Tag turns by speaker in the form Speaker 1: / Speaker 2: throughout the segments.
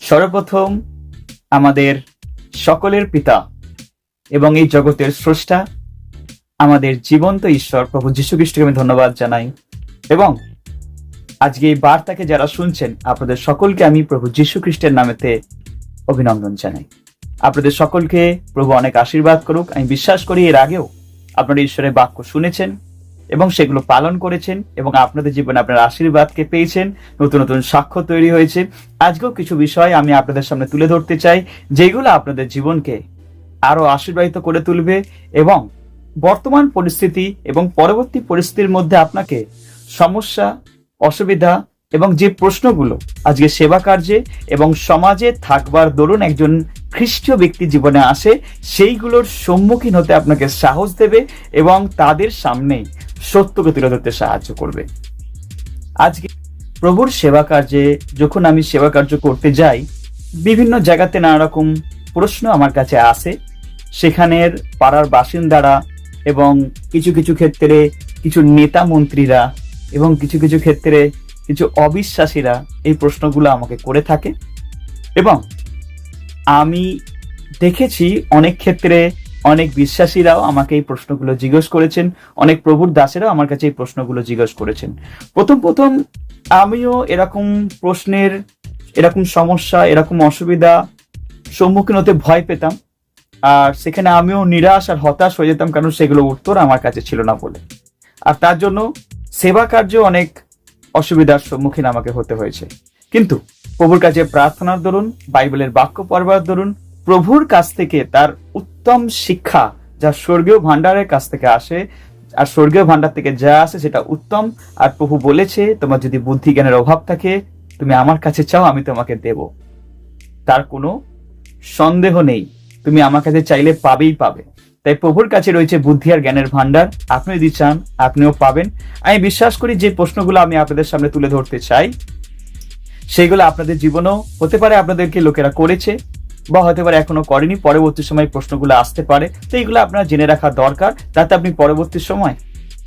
Speaker 1: সর্বপ্রথম আমাদের সকলের পিতা এবং এই জগতের স্রষ্টা আমাদের জীবন্ত ঈশ্বর প্রভু যীশু খ্রিস্টকে আমি ধন্যবাদ জানাই এবং আজকে এই বার্তাকে যারা শুনছেন আপনাদের সকলকে আমি প্রভু যীশু খ্রিস্টের নামেতে অভিনন্দন জানাই। আপনাদের সকলকে প্রভু অনেক আশীর্বাদ করুক। আমি বিশ্বাস করি এর আগেও আপনারা ঈশ্বরের বাক্য শুনেছেন এবং সেগুলো পালন করেছেন এবং আপনাদের জীবনে আপনার আশীর্বাদকে পেয়েছেন, নতুন নতুন সাক্ষ্য তৈরি হয়েছে। আজকেও কিছু বিষয় আমি আপনাদের সামনে তুলে ধরতে চাই যেগুলো আপনাদের জীবনকে আরো আশীর্বাদিত করে তুলবে এবং বর্তমান পরিস্থিতি এবং পরবর্তী পরিস্থিতির মধ্যে আপনাকে সমস্যা, অসুবিধা এবং যে প্রশ্নগুলো আজকে সেবা কার্যে এবং সমাজে থাকবার দরুন একজন খ্রিস্টীয় ব্যক্তি জীবনে আসে সেইগুলোর সম্মুখীন হতে আপনাকে সাহস দেবে এবং তাদের সামনে সত্যকে তুলে ধরতে সাহায্য করবে। আজকে প্রভুর সেবা কার্যে যখন আমি সেবা কার্য করতে যাই, বিভিন্ন জায়গাতে নানা রকম প্রশ্ন আমার কাছে আসে। সেখানের পাড়ার বাসিন্দারা এবং কিছু কিছু ক্ষেত্রে কিছু নেতা মন্ত্রীরা এবং কিছু কিছু ক্ষেত্রে কিছু অবিশ্বাসীরা এই প্রশ্নগুলো আমাকে করে থাকে এবং আমি দেখেছি অনেক ক্ষেত্রে অনেক বিশ্বাসীরাও আমাকে এই প্রশ্নগুলো জিজ্ঞেস করেছেন, অনেক প্রভুর দাসেরাও আমার কাছে এই প্রশ্নগুলো জিজ্ঞেস করেছেন। প্রথম আমিও এরকম প্রশ্নের, এরকম সমস্যা, এরকম অসুবিধা সম্মুখীন হতে ভয় পেতাম আর সেখানে আমিও নিরাশ আর হতাশ হয়ে যেতাম, কারণ সেগুলো উত্তর আমার কাছে ছিল না বলে। আর তার জন্য সেবা কার্য অনেক অসুবিধার সম্মুখীন আমাকে হতে হয়েছে। কিন্তু প্রভুর কাছে প্রার্থনার দরুন, বাইবেলের বাক্য পড়বার দরুন, প্রভুর কাছ থেকে তার উত্তম শিক্ষা যা স্বর্গীয় ভান্ডারের কাছ থেকে আসে, আর স্বর্গীয় ভান্ডার থেকে যা আসে সেটা উত্তম। আর প্রভু বলেছে, তোমার যদি বুদ্ধি জ্ঞানের অভাব থাকে তুমি আমার কাছে চাও, আমি তোমাকে দেব। তার কোনো সন্দেহ নেই, তুমি আমার কাছে চাইলে পাবেই পাবে। তাই প্রভুর কাছে রয়েছে বুদ্ধি আর জ্ঞানের ভান্ডার। আপনি যদি চান আপনিও পাবেন। আমি বিশ্বাস করি যে প্রশ্নগুলো আমি আপনাদের সামনে তুলে ধরতে চাই সেইগুলো আপনাদের জীবনেও হতে পারে আপনাদেরকে লোকেরা করেছে বা হতে পারে এখনো করেনি, পরবর্তী সময় প্রশ্নগুলো আসতে পারে। তো এইগুলো আপনার জেনে রাখা দরকার, তাতে আপনি পরবর্তী সময়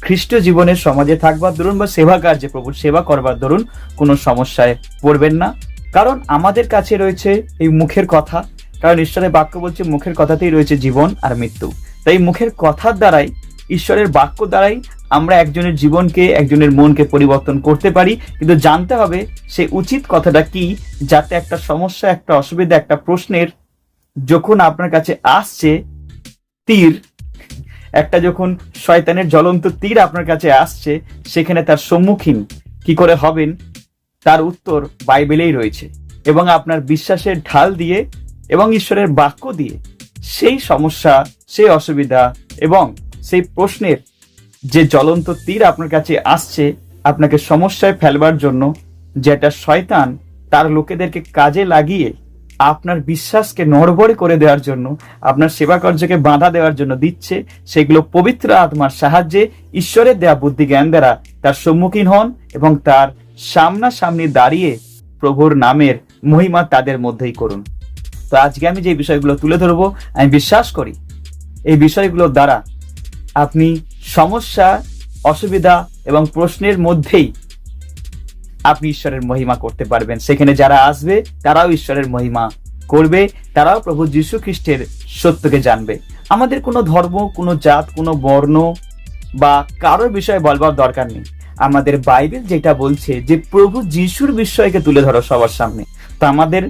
Speaker 1: খ্রিস্ট জীবনের সমাজে থাকবার দরুন বা সেবা কার্যে প্রভুর সেবা করবার দরুন কোনো সমস্যায় পড়বেন না। কারণ আমাদের কাছে রয়েছে এই মুখের কথা, কারণ ঈশ্বরের বাক্য বলছে মুখের কথাতেই রয়েছে জীবন আর মৃত্যু। তাই মুখের কথার দ্বারাই, ঈশ্বরের বাক্য দ্বারাই আমরা একজনের জীবনকে, একজনের মনকে পরিবর্তন করতে পারি। কিন্তু জানতে হবে সেই উচিত কথাটা কি, যাতে একটা সমস্যা, একটা অসুবিধা, একটা প্রশ্নের যখন আপনার কাছে আসছে তীর, একটা যখন শয়তানের জ্বলন্ত তীর আপনার কাছে আসছে, সেখানে তার সম্মুখীন কি করে হবেন তার উত্তর বাইবেলেই রয়েছে। এবং আপনার বিশ্বাসের ঢাল দিয়ে এবং ঈশ্বরের বাক্য দিয়ে সেই সমস্যা, সেই অসুবিধা এবং সেই প্রশ্নের যে জ্বলন্ত তীর আপনার কাছে আসছে আপনাকে সমস্যায় ফেলবার জন্য, যেটা শয়তান তার লোকেদেরকে কাজে লাগিয়ে আপনার বিশ্বাসকে নড়বড়ে করে দেওয়ার জন্য, আপনার সেবা কার্যকে বাধা দেওয়ার জন্য দিচ্ছে, সেগুলো পবিত্র আত্মার সাহায্যে, ঈশ্বরের দেয়া বুদ্ধি জ্ঞান দ্বারা তার সম্মুখীন হন এবং তার সামনাসামনি দাঁড়িয়ে প্রভুর নামের মহিমা তাদের মধ্যেই করুন। তো আজকে আমি যে বিষয়গুলো তুলে ধরবো, আমি বিশ্বাস করি এই বিষয়গুলোর দ্বারা আপনি সমস্যা, অসুবিধা এবং প্রশ্নের মধ্যেই আপনি ঈশ্বরের মহিমা করতে পারবেন। সেখানে যারা আসবে তারাও ঈশ্বরের মহিমা করবে, তারাও প্রভু যীশু খ্রিস্টের সত্যকে জানবে। আমাদের কোনো ধর্ম, কোনো জাত, কোনো বর্ণ বা কারোর বিষয়ে বলবার দরকার নেই। আমাদের বাইবেল যেটা বলছে যে প্রভু যীশুর বিষয়কে তুলে ধরো সবার সামনে। তো আমাদের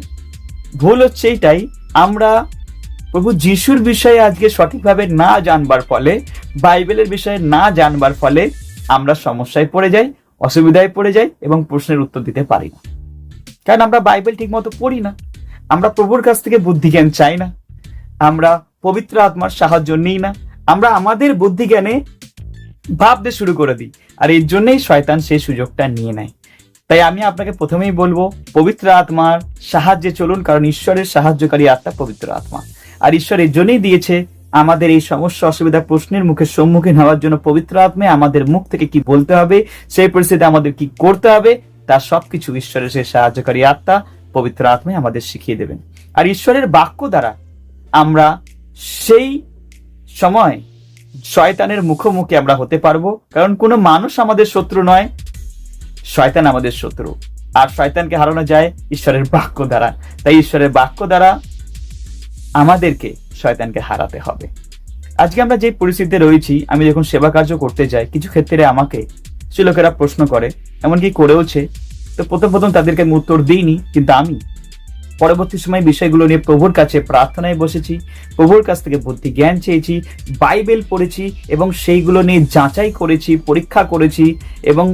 Speaker 1: ভুল হচ্ছে এইটাই, আমরা প্রভু যীশুর বিষয়ে আজকে সঠিকভাবে না জানবার ফলে, বাইবেলের বিষয়ে না জানবার ফলে আমরা সমস্যায় পড়ে যাই, অসুবিধায় পড়ে যাই এবং প্রশ্নের উত্তর দিতে পারি না। কারণ আমরা বাইবেল ঠিক মতো পড়ি না, আমরা প্রভুর কাছ থেকে বুদ্ধি জ্ঞান চাই না, আমরা পবিত্র আত্মার সাহায্য নিই না, আমরা আমাদের বুদ্ধি জ্ঞানে ভাবতে শুরু করে দিই। আর এর জন্যই শয়তান সেই সুযোগটা নিয়ে নেয়। তাই আমি আপনাকে প্রথমেই বলবো, পবিত্র আত্মার সাহায্যে চলুন, কারণ ঈশ্বরের সাহায্যকারী আত্মা পবিত্র আত্মা। আর ঈশ্বর এর জন্যই দিয়েছে আমাদের এই সমস্যা, অসুবিধা, প্রশ্নের মুখে সম্মুখীন হওয়ার জন্য পবিত্র আত্মায় আমাদের মুখ থেকে কি বলতে হবে, সেই পরিস্থিতিতে আমাদের কি করতে হবে, তার সবকিছু ঈশ্বরের সেই সাহায্যকারী আত্মা পবিত্র আত্মায় আমাদের শিখিয়ে দেবেন। আর ঈশ্বরের বাক্য দ্বারা আমরা সেই সময় শয়তানের মুখোমুখি আমরা হতে পারবো। কারণ কোনো মানুষ আমাদের শত্রু নয়, শয়তান আমাদের শত্রু। আর শয়তানকে হারানো যায় ঈশ্বরের বাক্য দ্বারা। তাই ঈশ্বরের বাক্য দ্বারা আমাদেরকে শয়তানকে হারাতে হবে। আজকে আমরা যে পরিস্থিতিতে রয়েছি, আমি যখন সেবা কার্য করতে যাই, কিছু ক্ষেত্রে আমাকে সে লোকেরা প্রশ্ন করে, এমনকি করেওছে। তো প্রথম তাদেরকে আমি উত্তর দিইনি, কিন্তু আমি পরবর্তী সময় বিষয়গুলো নিয়ে প্রভুর কাছে প্রার্থনায় বসেছি, প্রভুর কাছ থেকে বুদ্ধি জ্ঞান চেয়েছি, বাইবেল পড়েছি এবং সেইগুলো নিয়ে যাচাই করেছি, পরীক্ষা করেছি এবং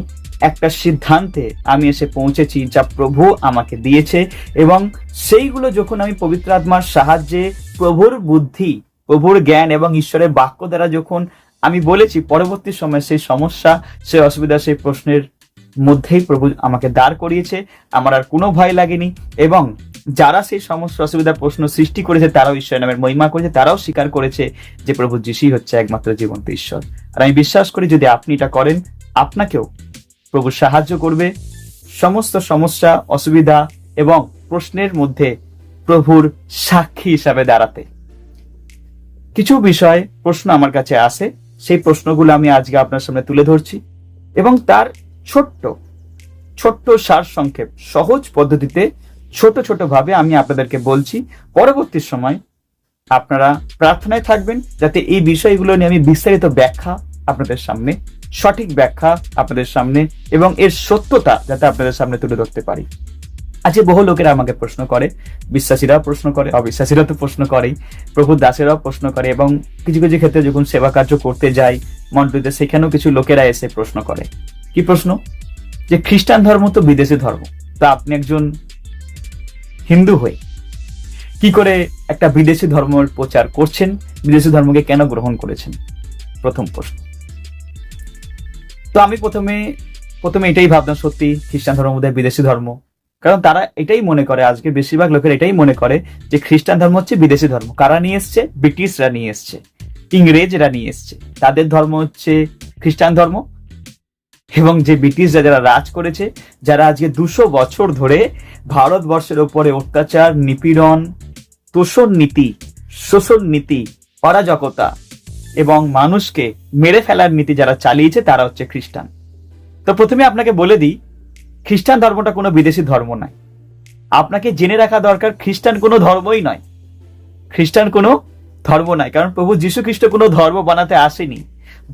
Speaker 1: একটা সিদ্ধান্তে আমি এসে পৌঁছেছি যা প্রভু আমাকে দিয়েছে। এবং সেইগুলো যখন আমি পবিত্র আত্মার সাহায্যে প্রভুর বুদ্ধি, প্রভুর জ্ঞান এবং ঈশ্বরের বাক্য দ্বারা যখন আমি বলেছি, পরবর্তী সময় সেই সমস্যা, সেই অসুবিধা, সেই প্রশ্নের মধ্যেই প্রভু আমাকে দাঁড় করিয়েছে। আমার আর কোনো ভয় লাগেনি। এবং যারা সেই সমস্যা, অসুবিধা, প্রশ্ন সৃষ্টি করেছে তারাও ঈশ্বরের নামের মহিমা করেছে, তারাও স্বীকার করেছে যে প্রভু যিশুই হচ্ছে একমাত্র জীবন্ত ঈশ্বর। আর আমি বিশ্বাস করি যদি আপনি এটা করেন, আপনাকেও প্রভু সাহায্য করবে সমস্ত সমস্যা, অসুবিধা এবং প্রশ্নের মধ্যে প্রভুর সাক্ষী হিসাবে দাঁড়াতে। কিছু বিষয় প্রশ্ন আমার কাছে আসে, সেই প্রশ্নগুলো আমি আজকে আপনার সামনে তুলে ধরছি এবং তার ছোট্ট সার সংক্ষেপ, সহজ পদ্ধতিতে ছোট ভাবে আমি আপনাদেরকে বলছি। পরবর্তী সময় আপনারা প্রার্থনায় থাকবেন যাতে এই বিষয়গুলো নিয়ে আমি বিস্তারিত ব্যাখ্যা আপনাদের সামনে, সঠিক ব্যাখ্যা আপনাদের সামনে এবং এর সত্যতা যাতে আপনাদের সামনে তুলে ধরতে পারি। আজকে বহু লোকেরা আমাকে প্রশ্ন করে, বিশ্বাসীরাও প্রশ্ন করে, অবিশ্বাসীরা তো প্রশ্ন করেই, প্রভু দাসেরাও প্রশ্ন করে এবং কিছু ক্ষেত্রে যখন সেবা কার্য করতে যাই মন্ডলীতে, সেখানেও কিছু লোকেরা এসে প্রশ্ন করে। কি প্রশ্ন? যে খ্রিস্টান ধর্ম তো বিদেশি ধর্ম, তা আপনি একজন হিন্দু হয়ে কি করে একটা বিদেশি ধর্মের প্রচার করছেন? বিদেশি ধর্মকে কেন গ্রহণ করেছেন? প্রথম প্রশ্ন। তো আমি প্রথমে এটাই ভাবতাম, সত্যি খ্রিস্টান ধর্ম বোধহয় বিদেশি ধর্ম, কারণ তারা এটাই মনে করে, আজকে বেশিরভাগ লোকের এটাই মনে করে যে খ্রিস্টান ধর্ম হচ্ছে বিদেশি ধর্ম। কারা নিয়ে এসছে? ব্রিটিশরা নিয়ে এসছে, ইংরেজরা নিয়ে এসছে, তাদের ধর্ম হচ্ছে খ্রিস্টান ধর্ম। এবং যে ব্রিটিশরা যারা রাজ করেছে, যারা আজকে 200 বছর ধরে ভারতবর্ষের ওপরে অত্যাচার, নিপীড়ন, শোষণ নীতি, অরাজকতা এবং মানুষকে মেরে ফেলার নীতি যারা চালিয়েছে, তারা হচ্ছে খ্রিস্টান। তো প্রথমে আপনাকে বলে দিই, খ্রিস্টান ধর্মটা কোনো বিদেশি ধর্ম নয়। আপনাকে জেনে রাখা দরকার, খ্রিস্টান কোনো ধর্মই নয়, খ্রিস্টান কোনো ধর্ম নয়। কারণ প্রভু যীশু খ্রিস্ট কোনো ধর্ম বানাতে আসেনি,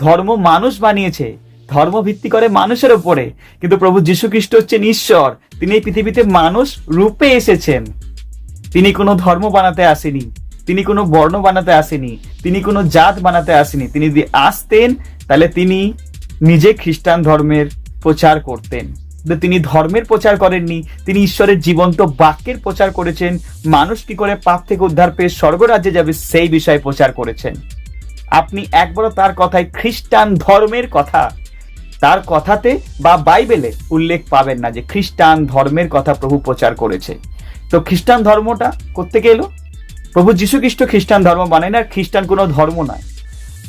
Speaker 1: ধর্ম মানুষ বানিয়েছে, ধর্ম ভিত্তি করে মানুষের উপরে। কিন্তু প্রভু যীশু খ্রিস্ট হচ্ছেন ঈশ্বর, তিনি এই পৃথিবীতে মানুষ রূপে এসেছেন। তিনি কোনো ধর্ম বানাতে আসেনি, তিনি কোনো বর্ণ বানাতে আসেনি, তিনি কোনো জাত বানাতে আসেনি। তিনি যদি আসতেন তাহলে তিনি নিজে খ্রিস্টান ধর্মের প্রচার করতেন। তিনি ধর্মের প্রচার করেননি, তিনি ঈশ্বরের জীবন্ত বাক্যের প্রচার করেছেন। মানুষ কি করে পাপ থেকে উদ্ধার পেয়ে স্বর্গরাজ্যে যাবে সেই বিষয়ে প্রচার করেছেন। আপনি একবারও তার কথায় খ্রিস্টান ধর্মের কথা, তার কথাতে বা বাইবেলে উল্লেখ পাবেন না যে খ্রিস্টান ধর্মের কথা প্রভু প্রচার করেছে। তো খ্রিস্টান ধর্মটা কোত্থেকে এলো? প্রভু যীশু খ্রিস্ট খ্রিস্টান ধর্ম বানায় না, খ্রিস্টান কোনো ধর্ম নয়।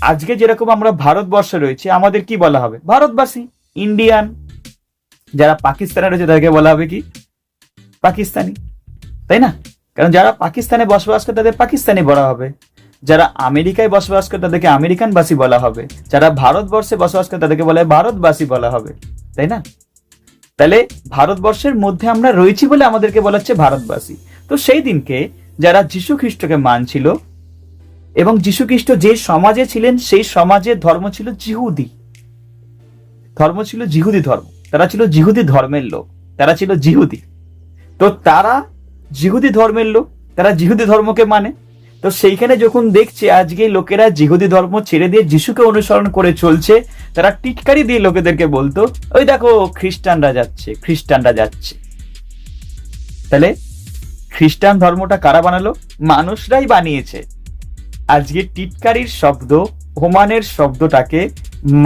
Speaker 1: আজকে যেরকম আমরা ভারতবর্ষে রয়েছে, আমাদের কি বলা হবে? ভারতবাসী, ইন্ডিয়ান। যারা পাকিস্তানে রয়েছে তাদেরকে বলা হবে কি? পাকিস্তানি, তাই না? কারণ যারা পাকিস্তানে বসবাস করে তাদের পাকিস্তানি বলা হবে, যারা আমেরিকায় বসবাস করে তাদেরকে আমেরিকানবাসী বলা হবে, যারা ভারতবর্ষে বসবাস করে তাদেরকে বলা হয় ভারতবাসী বলা হবে, তাই না? তাহলে ভারতবর্ষের মধ্যে আমরা রয়েছি বলে আমাদেরকে বলা হচ্ছে ভারতবাসী। তো সেই দিনকে যারা যীশু খ্রিস্টকে মানছিল এবং যীশু খ্রিস্ট যে সমাজে ছিলেন সেই সমাজের ধর্ম ছিল জিহুদি ধর্ম, ছিল জিহুদি ধর্ম। তারা ছিল জিহুদি ধর্মের লোক, তারা ছিল জিহুদি। তো তারা জিহুদি ধর্মের লোক, তারা জিহুদি ধর্মকে মানে। তো সেইখানে যখন দেখছে আজকে লোকেরা জিহুদি ধর্ম ছেড়ে দিয়ে যিশুকে অনুসরণ করে চলছে, তারা টিটকারি দিয়ে লোকেদেরকে বলতো, ওই দেখো খ্রিস্টানরা যাচ্ছে, খ্রিস্টানরা যাচ্ছে। তাহলে খ্রিস্টান ধর্মটা কারা বানালো? মানুষরাই বানিয়েছে। আজকে টিটকারির শব্দ, হোমানের শব্দটাকে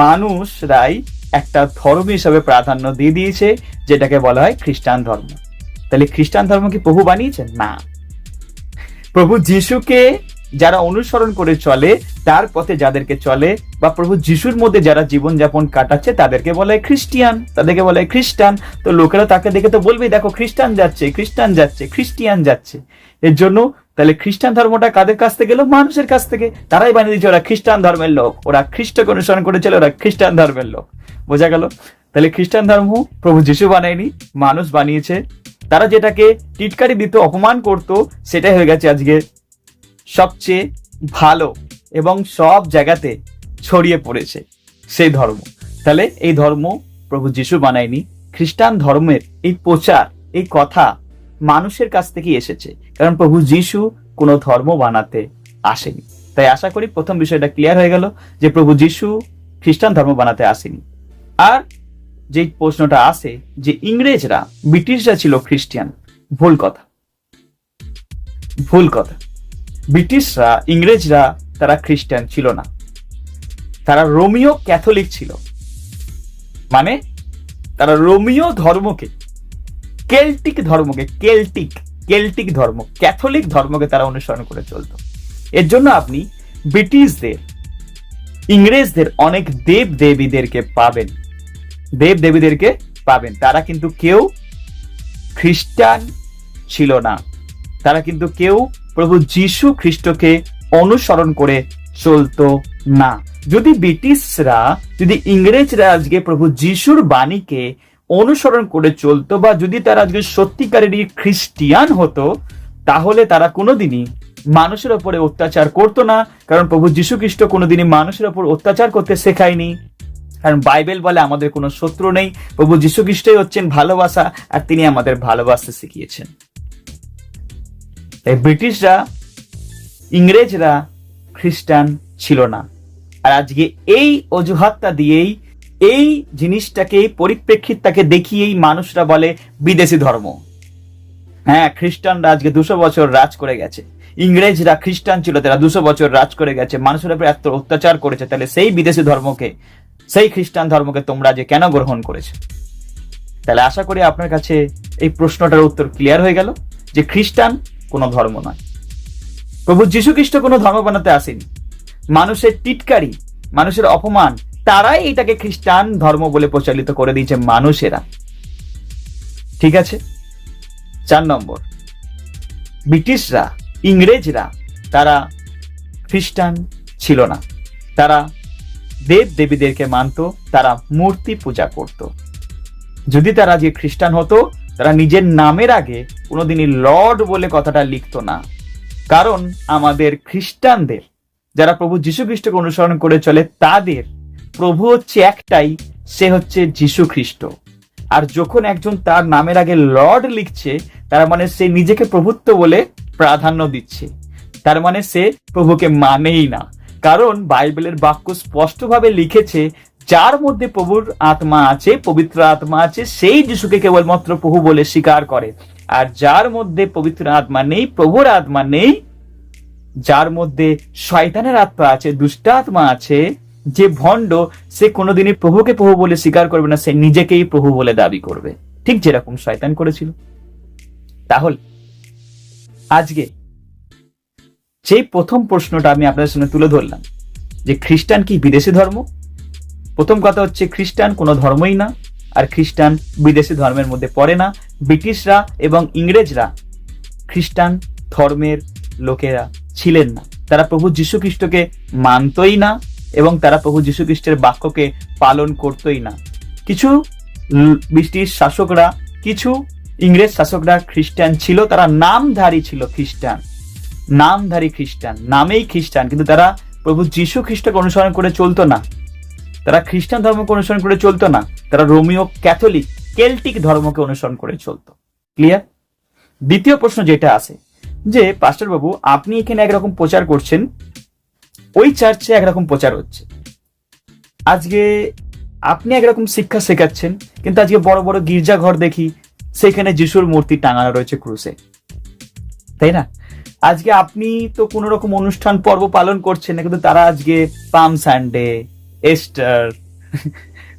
Speaker 1: মানুষরাই একটা ধর্ম হিসাবে প্রাধান্য দিয়ে দিয়েছে, যেটাকে বলা হয় খ্রিস্টান ধর্ম। তাহলে খ্রিস্টান ধর্ম কি প্রভু বানিয়েছেন? না। প্রভু যিশুকে যারা অনুসরণ করে চলে, তার পথে যাদেরকে চলে, বা প্রভু যিশুর মধ্যে যারা জীবন যাপন কাটাচ্ছে, তাদেরকে বলা হয় খ্রিস্টিয়ান, তাদেরকে বলা হয় খ্রিস্টান। তো লোকেরা তাকে দেখে তো বলবে, দেখো খ্রিস্টান যাচ্ছে, খ্রিস্টান যাচ্ছে, খ্রিস্টিয়ান যাচ্ছে। এর জন্য তাহলে খ্রিস্টান ধর্মটা কাদের কাছ থেকে এলো? মানুষের কাছ থেকে। তারাই বানিয়ে দিচ্ছে ওরা খ্রিস্টান ধর্মের লোক, ওরা খ্রিস্টকে অনুসরণ করে চলে, ওরা খ্রিস্টান ধর্মের লোক। বোঝা গেল? তাহলে খ্রিস্টান ধর্ম প্রভু যিশু বানায়নি, মানুষ বানিয়েছে। তারা যেটাকে টিটকারি দিত, অপমান করত, সেটাই হয়ে গেছে আজকে সবচেয়ে ভালো এবং সব জায়গাতে ছড়িয়ে পড়েছে সেই ধর্ম। তাহলে এই ধর্ম প্রভু যিশু বানায়নি। খ্রিস্টান ধর্মের এই প্রচার, এই কথা মানুষের কাছ থেকেই এসেছে, কারণ প্রভু যিশু কোনো ধর্ম বানাতে আসেনি। তাই আশা করি প্রথম বিষয়টা ক্লিয়ার হয়ে গেল যে প্রভু যিশু খ্রিস্টান ধর্ম বানাতে আসেনি। আর যে প্রশ্নটা আসে যে ইংরেজরা, ব্রিটিশরা ছিল খ্রিস্টান, ভুল কথা, ভুল কথা। ব্রিটিশরা, ইংরেজরা তারা খ্রিস্টান ছিল না, তারা রোমীয় ক্যাথলিক ছিল। মানে তারা রোমীয় ধর্মকে, কেল্টিক ধর্মকে, কেল্টিক ধর্ম, ক্যাথলিক ধর্মকে তারা অনুসরণ করে চলত। এর জন্য আপনি ব্রিটিশদের, ইংরেজদের অনেক দেব দেবীদেরকে পাবেন, দেব দেবীদেরকে পাবেন। তারা কিন্তু কেউ খ্রিস্টান ছিল না, তারা কিন্তু কেউ প্রভু যিশু খ্রিস্টকে অনুসরণ করে চলতো না। যদি ব্রিটিশরা, যদি ইংরেজরা আজকে প্রভু যিশুর বাণীকে অনুসরণ করে চলতো, বা যদি তারা আজকে সত্যিকারেরই খ্রিস্টিয়ান হতো, তাহলে তারা কোনোদিনই মানুষের ওপরে অত্যাচার করতো না। কারণ প্রভু যিশু খ্রিস্ট কোনোদিনই মানুষের ওপর অত্যাচার করতে শেখায়নি। কারণ বাইবেল বলে আমাদের কোনো শত্রু নেই, প্রভু যিশু খ্রিস্টই হচ্ছেন ভালোবাসা, আর তিনি আমাদের ভালোবাসতে শিখিয়েছেন। তাই ব্রিটিশরা, ইংরেজরা খ্রিস্টান ছিল না। আর আজকে এই অজুহাতটা দিয়েই, এই জিনিসটাকে, পরিপ্রেক্ষিতটাকে দেখিয়েই মানুষরা বলে বিদেশি ধর্ম। হ্যাঁ, খ্রিস্টানরা আজকে 200 বছর রাজ করে গেছে, ইংরেজরা খ্রিস্টান ছিল, তারা 200 বছর রাজ করে গেছে, মানুষের উপর এত অত্যাচার করেছে, তাহলে সেই বিদেশি ধর্মকে, সেই খ্রিস্টান ধর্মকে তোমরা যে কেন গ্রহণ করেছে? তাহলে আশা করি আপনার কাছে এই প্রশ্নটার উত্তর ক্লিয়ার হয়ে গেল যে খ্রিস্টান কোনো ধর্ম নয়। প্রভু যীশু খ্রিস্ট কোনো ধর্ম বানাতে আসেনি। মানুষের টিটকারি, মানুষের অপমান, তারাই এটাকে খ্রিস্টান ধর্ম বলে প্রচলিত করে দিয়েছে মানুষেরা। ঠিক আছে। 4 নম্বর, ব্রিটিশরা, ইংরেজরা তারা খ্রিস্টান ছিল না, তারা দেব দেবীদেরকে মানত, তারা মূর্তি পূজা করত। যদি তারা যে খ্রিস্টান হতো, তারা নিজের নামের আগে কোনোদিনই লর্ড বলে কথাটা লিখতো না। কারণ আমাদের খ্রিস্টানদের, যারা প্রভু যীশু খ্রিস্টকে অনুসরণ করে চলে, তাদের প্রভু হচ্ছে একটাই, সে হচ্ছে যীশু খ্রিস্ট। আর যখন একজন তার নামের আগে লর্ড লিখছে, তার মানে সে নিজেকে প্রভুত্ব বলে প্রাধান্য দিচ্ছে, তার মানে সে প্রভুকে মানেই না। কারণ বাইবেলের বাক্য স্পষ্টভাবে লিখেছে, যার মধ্যে প্রভুর আত্মা আছে, পবিত্র আত্মা আছে, সেই যিশুকে কেবলমাত্র প্রভু বলে স্বীকার করে। আর যার মধ্যে পবিত্র আত্মা নেই, প্রভুর আত্মা নেই, যার মধ্যে শয়তানের আত্মা আছে, দুষ্ট আত্মা আছে, যে ভণ্ড, সে কোনোদিনই প্রভুকে প্রভু বলে স্বীকার করবে না, সে নিজেকেই প্রভু বলে দাবি করবে, ঠিক যেরকম শয়তান করেছিল। তাহলে আজকে যে প্রথম প্রশ্নটা আমি আপনাদের সামনে তুলে ধরলাম যে খ্রিস্টান কি বিদেশি ধর্ম, প্রথম কথা হচ্ছে খ্রিস্টান কোনো ধর্মই না, আর খ্রিস্টান বিদেশি ধর্মের মধ্যে পড়ে না। ব্রিটিশরা এবং ইংরেজরা খ্রিস্টান ধর্মের লোকেরা ছিলেন না, তারা প্রভু যীশু খ্রিস্টকে মানতই না, এবং তারা প্রভু যীশু খ্রিস্টের বাক্যকে পালন করতই না। কিছু ব্রিটিশ শাসকরা, কিছু ইংরেজ শাসকরা খ্রিস্টান ছিল, তারা নামধারী ছিল খ্রিস্টান, নামধারী খ্রিস্টান, নামেই খ্রিস্টান, কিন্তু তারা প্রভু যীশু খ্রিস্টকে অনুসরণ করে চলতো না, তারা খ্রিস্টান ধর্মকে অনুসরণ করে চলতো না, তারা রোমীয় ক্যাথলিক, কেল্টিক ধর্মকে অনুসরণ করে চলতো। ক্লিয়ার? দ্বিতীয় প্রশ্ন যেটা আছে যে পাস্টর বাবু, আপনি এখানে একরকম প্রচার করছেন, ওই চার্চে একরকম প্রচার হচ্ছে, আজকে আপনি একরকম শিক্ষা শেখাচ্ছেন, কিন্তু আজকে বড় বড় গির্জাঘর দেখি সেখানে যিশুর মূর্তি টাঙানো রয়েছে ক্রুশে, তাই না? আজকে আপনি তো কোন রকম অনুষ্ঠান পর্ব পালন করছেন না, কিন্তু তারা আজকে Palm Sunday, Easter,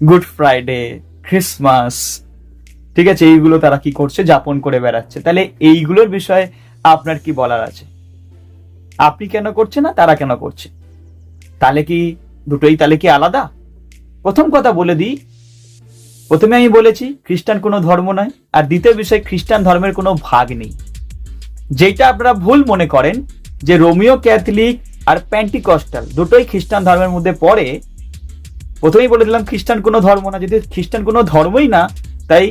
Speaker 1: Good Friday, Christmas, ঠিক আছে, এইগুলো তারা কি করছে, যাপন করে বেড়াচ্ছে। তাহলে এইগুলোর বিষয়ে আপনার কি বলার আছে? আপনি কেন করছেন না, তারা কেন করছে? তাহলে কি দুটোই তাহলে কি আলাদা? প্রথম কথা বলে দিই, প্রথমে আমি বলেছি খ্রিস্টান কোনো ধর্ম নয়, আর দ্বিতীয় বিষয়, খ্রিস্টান ধর্মের কোনো ভাগ নেই। যেটা আপনারা ভুল মনে করেন যে রোমীয় ক্যাথলিক আর পেন্টিকস্টাল দুটোই খ্রিস্টান ধর্মের মধ্যে পড়ে, প্রথমেই বলে দিলাম খ্রিস্টান কোনো ধর্ম না। যদি খ্রিস্টান কোনো ধর্মই না, তাই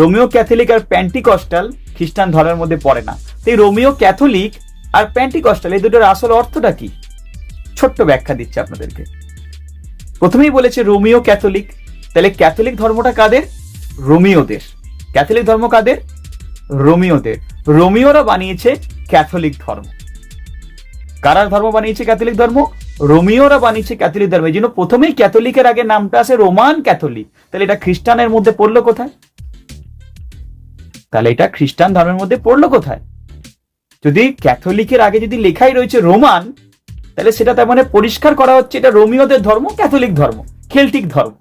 Speaker 1: রোমিও ক্যাথলিক আর প্যান্টিকস্টাল খ্রিস্টান ধর্মের মধ্যে পড়ে না। তাই রোমিও ক্যাথলিক আর প্যান্টিকস্টাল এই দুটোর আসল অর্থটা কি, ছোট্ট ব্যাখ্যা দিচ্ছে আপনাদেরকে। প্রথমেই বলেছে রোমিও ক্যাথলিক, তাহলে ক্যাথলিক ধর্মটা কাদের? রোমিওদের। ক্যাথলিক ধর্ম কাদের? রোমিওদের। রোমিওরা বানিয়েছে ক্যাথলিক ধর্ম। কারা ধর্ম বানিয়েছে ক্যাথলিক ধর্ম? রোমিওরা বানিয়েছে ক্যাথলিক ধর্ম। এই জন্য প্রথমেই ক্যাথলিকের আগে নামটা আছে রোমান ক্যাথলিক। তাহলে এটা খ্রিস্টানের মধ্যে পড়লো কোথায়? তাহলে এটা খ্রিস্টান ধর্মের মধ্যে পড়লো কোথায়? যদি ক্যাথলিকের আগে যদি লেখাই রয়েছে রোমান, তাহলে সেটা তার মানে পরিষ্কার করা হচ্ছে এটা রোমিওদের ধর্ম, ক্যাথলিক ধর্ম, কেল্টিক ধর্ম।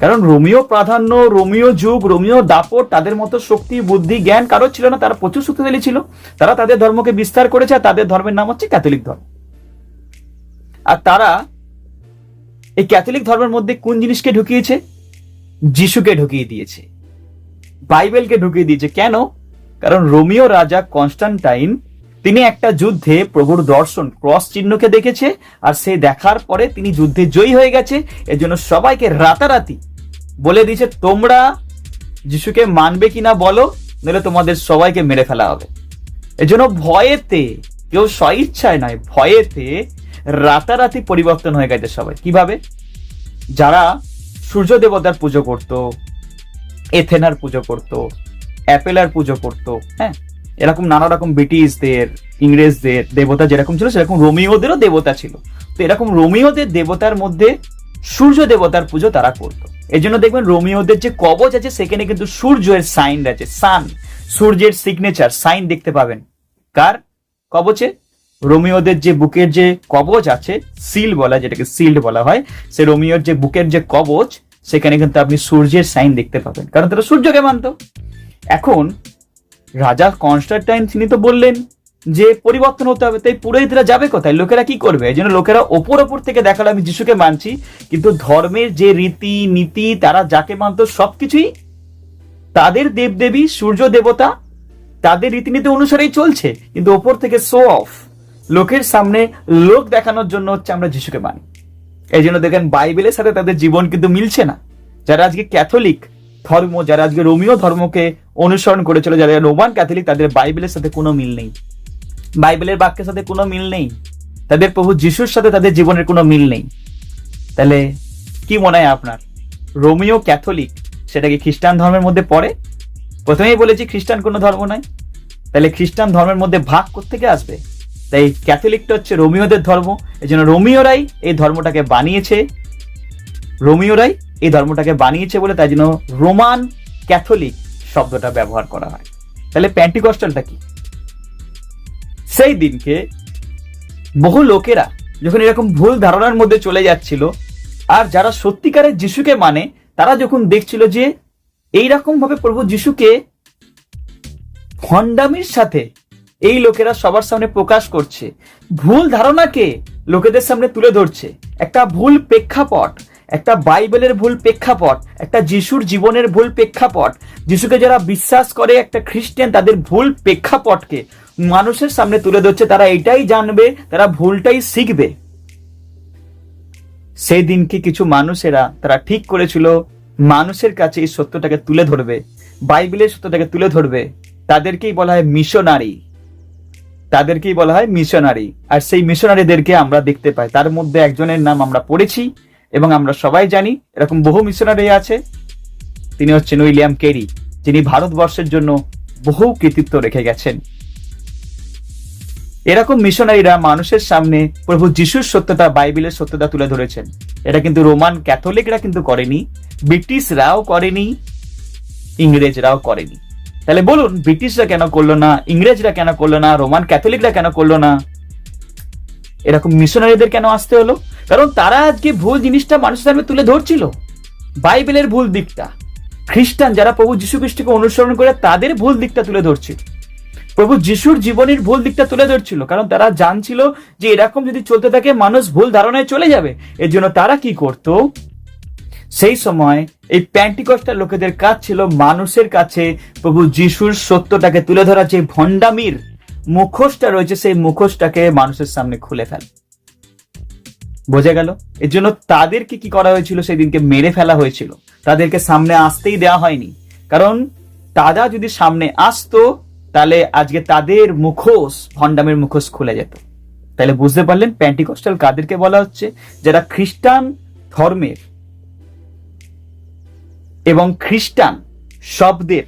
Speaker 1: কারণ রোমিও প্রাধান্য, রোমিও যুগ, রোমিও দাপট, তাদের মতো শক্তি, বুদ্ধি, জ্ঞান কারোর ছিল না। তারা প্রচুর শক্তিশালী ছিল। তারা তাদের ধর্মকে বিস্তার করেছে, আর তাদের ধর্মের নাম হচ্ছে ক্যাথলিক ধর্ম। আর তারা এই ক্যাথলিক ধর্মের মধ্যে কোন জিনিসকে ঢুকিয়েছে? যিশুকে ঢুকিয়ে দিয়েছে, বাইবেলকে ঢুকিয়ে দিয়েছে। কেন? কারণ রোমিও রাজা কনস্টান্টাইন তিনি একটা যুদ্ধে প্রভুর দর্শন, ক্রস চিহ্নকে দেখেছে, আর সে দেখার পরে তিনি যুদ্ধে জয়ী হয়ে গেছে। এর জন্য সবাইকে রাতারাতি বলে দিয়েছে তোমরা যিশুকে মানবে কিনা বলো, নইলে তোমাদের সবাইকে মেরে ফেলা হবে। এর জন্য ভয়েতে, কেউ স্বইচ্ছায় নয়, ভয়েতে রাতারাতি পরিবর্তন হয়ে গেছে সবাই। কিভাবে? যারা সূর্য দেবতার পুজো করত, এথেনার পুজো করত, অ্যাপেলার পুজো করত, হ্যাঁ, এরকম নানা রকম ব্রিটিশদের, ইংরেজদের দেবতা যেরকম ছিল সেরকম রোমিওদেরও দেবতা ছিল। তো এরকম রোমিওদের দেবতার মধ্যে সূর্য দেবতার পুজো তারা করত। এই জন্য দেখবেন রোমিওদের যে কবচ আছে সেখানে কিন্তু সূর্যের সাইন আছে, সান, সূর্যের সিগনেচার সাইন দেখতে পাবেন। কার কবচে? রোমিওদের যে বুকের যে কবচ আছে, সিল বলা, যেটাকে সিল্ড বলা হয়, সে রোমিওর যে বুকের যে কবচ সেখানে কিন্তু আপনি সূর্যের সাইন দেখতে পাবেন, কারণ তারা সূর্যকে মানত। এখন রাজা কনস্টান্টাইন তিনি তো বললেন যে পরিবর্তন হতে হবে, তাই পুরোহিতরা যাবে কোথায়? লোকেরা কি করবে? এই জন্য লোকেরা ওপর থেকে দেখালো আমি যিশুকে মানছি, কিন্তু ধর্মের যে রীতি নীতি তারা যাকে মানত সবকিছুই তাদের দেবদেবী, সূর্য দেবতা, তাদের রীতিনীতি অনুসারেই চলছে। কিন্তু ওপর থেকে শো অফ, লোকের সামনে লোক দেখানোর জন্য হচ্ছে আমরা যিশুকে মানি। এই জন্য দেখেন বাইবেলের সাথে তাদের জীবন কিন্তু মিলছে না। যারা আজকে ক্যাথলিক ধর্ম, যারা আজকে রোমিও ধর্মকে অনুসরণ করেছিল, যারা রোমান ক্যাথলিক, তাদের বাইবেলের সাথে কোনো মিল নেই, বাইবেলের বাক্যের সাথে কোনো মিল নেই, তাদের প্রভু যিশুর সাথে তাদের জীবনের কোনো মিল নেই। তাহলে কি মনে হয় আপনার, রোমিও ক্যাথলিক সেটা কি খ্রিস্টান ধর্মের মধ্যে পড়ে? প্রথমেই বলেছি খ্রিস্টান কোনো ধর্ম নয়, তাহলে খ্রিস্টান ধর্মের মধ্যে ভাগ কোত্থেকে আসবে? তাই ক্যাথলিকটা হচ্ছে রোমিওদের ধর্ম। এই জন্য রোমিওরাই এই ধর্মটাকে বানিয়েছে, রোমিওরাই এই ধর্মটাকে বানিয়েছে বলে তাই জন্য রোমান ক্যাথলিক শব্দটা ব্যবহার করা হয়। তাহলে প্যান্টিকস্টালটা কি? সেই দিনকে বহু লোকেরা যখন এরকম ভুল ধারণার মধ্যে চলে যাচ্ছিল, আর যারা সত্যিকারের যিশুকে মানে তারা যখন দেখছিল যে এইরকম ভাবে প্রভু যিশুকে ভণ্ডামির সাথে এই লোকেরা সবার সামনে প্রকাশ করছে, ভুল ধারণাকে লোকেদের সামনে তুলে ধরছে, একটা ভুল প্রেক্ষাপট, একটা বাইবেলের ভুল প্রেক্ষাপট, একটা যিশুর জীবনের ভুল প্রেক্ষাপট, যিশুকে যারা বিশ্বাস করে একটা খ্রিস্টান তাদের ভুল প্রেক্ষাপটকে মানুষের সামনে তুলে ধরছে। তারা এটাই জানবে, তারা ভুলটাই শিখবে। সেই দিনকে কিছু মানুষেরা তারা ঠিক করেছিল মানুষের কাছে এই সত্যটাকে তুলে ধরবে, বাইবেলের সত্যটাকে তুলে ধরবে। তাদেরকেই বলা হয় মিশনারি, তাদেরকেই বলা হয় মিশনারি। আর সেই মিশনারিদেরকে আমরা দেখতে পাই, তার মধ্যে একজনের নাম আমরা পড়েছি এবং আমরা সবাই জানি। এরকম বহু মিশনারি আছে, তিনি হচ্ছেন উইলিয়াম কেরি, যিনি ভারতবর্ষের জন্য বহু কৃতিত্ব রেখে গেছেন। এরকম মিশনারিরা মানুষের সামনে প্রভু যিশুর সত্যতা, বাইবেলের সত্যতা তুলে ধরেছেন। এটা কিন্তু রোমান ক্যাথলিকরা কিন্তু করেনি, ব্রিটিশরাও করেনি, ইংরেজরাও করেনি। তাহলে বলুন ব্রিটিশরা কেন করলো না, ইংরেজরা কেন করলো না, রোমান ক্যাথলিকরা কেন করলো না? এরকম মিশনারিদের কেন আসতে হলো? কারণ তারা আজকে ভুল জিনিসটা মানুষের সামনে তুলে ধরছিল, বাইবেলের ভুল দিকটা। খ্রিস্টান যারা প্রভু যীশু খ্রিস্টকে অনুসরণ করে তাদের ভুল দিকটা তুলে ধরছিল, প্রভু যিশুর জীবনের ভুল দিকটা তুলে ধরছিল। কারণ তারা জানছিল যে এরকম যদি চলতে থাকে মানুষ ভুল ধারণায় চলে যাবে। এর জন্য তারা কি করত, সেই সময় এই প্যান্টিকস্টাল লোকেদের কাজ ছিল মানুষের কাছে প্রভু যিশুর সত্যটাকে তুলে ধরা। যে ভণ্ডামির মুখোশটা রয়েছে সেই মুখোশটাকে মানুষের সামনে খুলে ফেল। বোঝা গেল? এর জন্য তাদেরকে কি করা হয়েছিল? সেদিনকে মেরে ফেলা হয়েছিল, তাদেরকে সামনে আসতেই দেওয়া হয়নি। কারণ তারা যদি সামনে আসতো তাহলে আজকে তাদের মুখোশ, ভণ্ডামের মুখোশ খুলে যেত। তাহলে বুঝতে পারলেন প্যান্টিকস্টাল কাদেরকে বলা হচ্ছে? যারা খ্রিস্টান ধর্মের এবং খ্রিস্টান শব্দের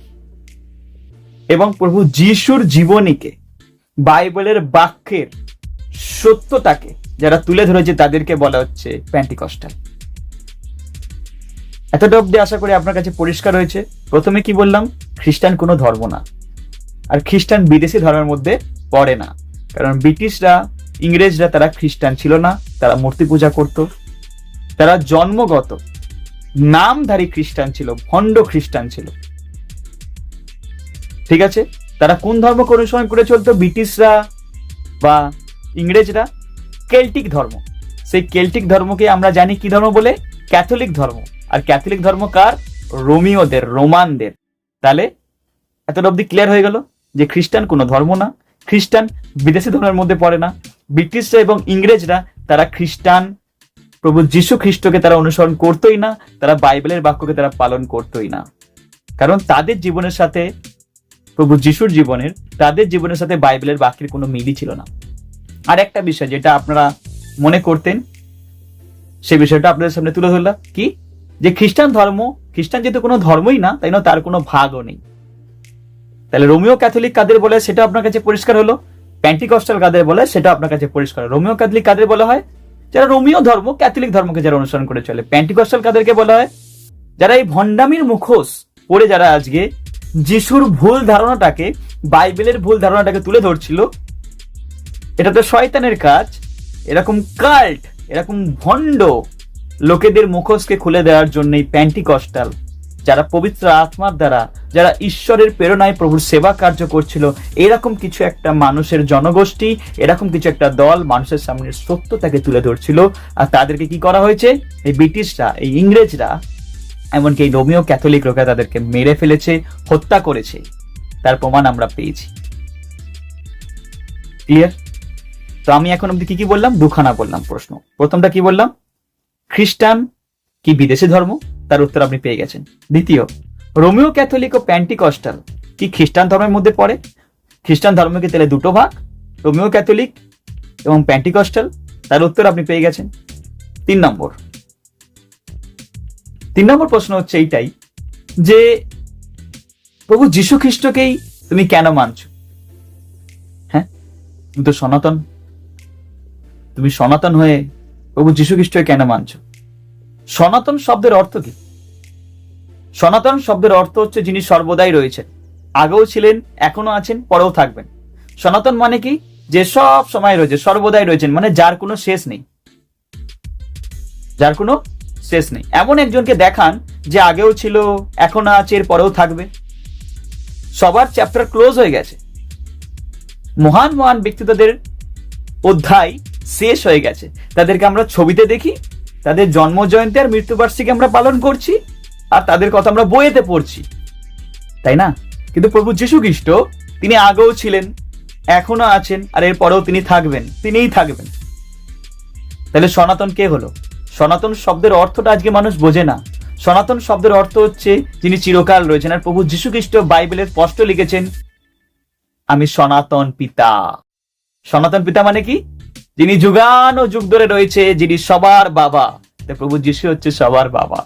Speaker 1: এবং প্রভু যিশুর জীবনীকে, বাইবেলের বাক্যের সত্যতাকে যারা তুলে ধরেছে তাদেরকে বলা হচ্ছে প্যান্টিকস্টাল। এতটা অব্দি আশা করি আপনার কাছে পরিষ্কার হয়েছে। প্রথমে কি বললাম? খ্রিস্টান কোনো ধর্ম না, আর খ্রিস্টান বিদেশি ধর্মের মধ্যে পড়ে না। কারণ ব্রিটিশরা, ইংরেজরা তারা খ্রিস্টান ছিল না, তারা মূর্তি পূজা করত, তারা জন্মগত নামধারী খ্রিস্টান ছিল, ভণ্ড খ্রিস্টান ছিল। ঠিক আছে? তারা কোন ধর্মকে অনুসরণ করে চলতো? ব্রিটিশরা বা ইংরেজরা কেল্টিক ধর্ম। সেই কেল্টিক ধর্মকে আমরা জানি কি ধর্ম বলে? ক্যাথলিক ধর্ম। আর ক্যাথলিক ধর্ম কার? রোমিওদের, রোমানদের। তাহলে এতটা অব্দি ক্লিয়ার হয়ে গেল যে খ্রিস্টান কোনো ধর্ম না, খ্রিস্টান বিদেশি ধর্মের মধ্যে পড়ে না। ব্রিটিশরা এবং ইংরেজরা তারা খ্রিস্টান, প্রভু যীশু খ্রিস্টকে তারা অনুসরণ করতোই না, তারা বাইবেলের বাক্যকে তারা পালন করতোই না। কারণ তাদের জীবনের সাথে, প্রভু যিশুর জীবনের, তাদের জীবনের সাথে বাইবেলের বাক্যের কোনো মিলই ছিল না। আর একটা বিষয় যেটা আপনারা মনে করতেন, সেই বিষয়টা আপনাদের সামনে তুলে ধরলাম, কি? যে খ্রিস্টান ধর্ম, খ্রিস্টান যেহেতু কোনো ধর্মই না, তাই না, তার কোনো ভাগও নেই। তাহলে রোমিও ক্যাথলিক কাদের বলে সেটা আপনার কাছে পরিষ্কার হলো। প্যান্টিকস্টাল কাদের বলে সেটা আপনার কাছে পরিষ্কার। রোমিও ক্যাথলিক কাদের বলা হয়? যারা রোমিও ধর্ম, ক্যাথলিক ধর্মকে যারা অনুসরণ করে চলে। প্যান্টিকস্টাল কাদেরকে বলা হয়? যারা এই ভণ্ডামির মুখোশ পরে যারা আজকে যিশুর ভুল ধারণাটাকে, বাইবেলের ভুল ধারণাটাকে তুলে ধরছিল। এটা তো শয়তানের কাজ। এরকম কাল্ট, এরকম ভণ্ড লোকেদের মুখোশকে খুলে দেওয়ার জন্যই প্যান্টিকস্টাল, যারা পবিত্র আত্মার দ্বারা, যারা ঈশ্বরের প্রেরণায় প্রভুর সেবা কার্য করছিল, এরকম কিছু একটা মানুষের জনগোষ্ঠী, এরকম কিছু একটা দল মানুষের সামনে সত্যতাকে তুলে ধরছিল। আর তাদেরকে কি করা হয়েছে? এই ব্রিটিশরা, এই ইংরেজরা, এমনকি এই রোমিও ক্যাথলিক লোকেরা তাদেরকে মেরে ফেলেছে, হত্যা করেছে। তার প্রমাণ আমরা পেয়েছি। ক্লিয়ার? তো আমি এখন অব্দি কি বললাম? দুখানা বললাম প্রশ্ন। প্রথমটা কি বললাম? খ্রিস্টান কি বিদেশি ধর্ম? তার উত্তর আপনি পেয়ে গেছেন। দ্বিতীয়, রোমিও ক্যাথলিক ও প্যান্টিকস্টাল কি খ্রিস্টান ধর্মের মধ্যে পড়ে? খ্রিস্টান ধর্মকে তাহলে দুটো ভাগ, রোমিও ক্যাথলিক এবং প্যান্টিকস্টাল। তার উত্তর আপনি পেয়ে গেছেন। তিন নম্বর প্রশ্ন হচ্ছে এইটাই যে প্রভু যীশু খ্রিস্টকেই তুমি কেন মানছো? হ্যাঁ, তুমি তো সনাতন, তুমি সনাতন হয়ে প্রভু যীশু খ্রিস্টকে কেন মানছো? সনাতন শব্দের অর্থ কি? সনাতন শব্দের অর্থ হচ্ছে যিনি সর্বদাই রয়েছেন, আগেও ছিলেন, এখনো আছেন, পরেও থাকবেন। সনাতন মানে কি? যে সব সময় রয়েছে, সর্বদাই রয়েছেন, মানে যার কোনো শেষ নেই, যার কোনো শেষ নেই। এমন একজনকে দেখান যে আগেও ছিল, এখনো আছে, এর পরেও থাকবে। সবার চ্যাপ্টার ক্লোজ হয়ে গেছে, মহান মহান ব্যক্তিত্বদের অধ্যায় শেষ হয়ে গেছে। তাদেরকে আমরা ছবিতে দেখি, তাদের জন্ম জয়ন্তী আর মৃত্যুবার্ষিকী আমরা পালন করছি, আর তাদের কথা আমরা বইয়েতে পড়ছি, তাই না? কিন্তু প্রভু যীশু খ্রিস্ট তিনি আগেও ছিলেন, এখনো আছেন, আর এর পরেও তিনি থাকবেন, তিনিই থাকবেন। তাহলে সনাতন কে হলো? সনাতন শব্দের অর্থটা আজকে মানুষ বোঝে না। সনাতন শব্দের অর্থ হচ্ছে যিনি চিরকাল রয়েছেন। আর প্রভু যীশু খ্রিস্ট বাইবেলে স্পষ্ট লিখেছেন, আমি সনাতন পিতা। সনাতন পিতা মানে কি? যিনি যুগানুযুগ ধরে রয়েছে, যিনি সবার বাবা। প্রভু যীশু হচ্ছে সবার বাবা।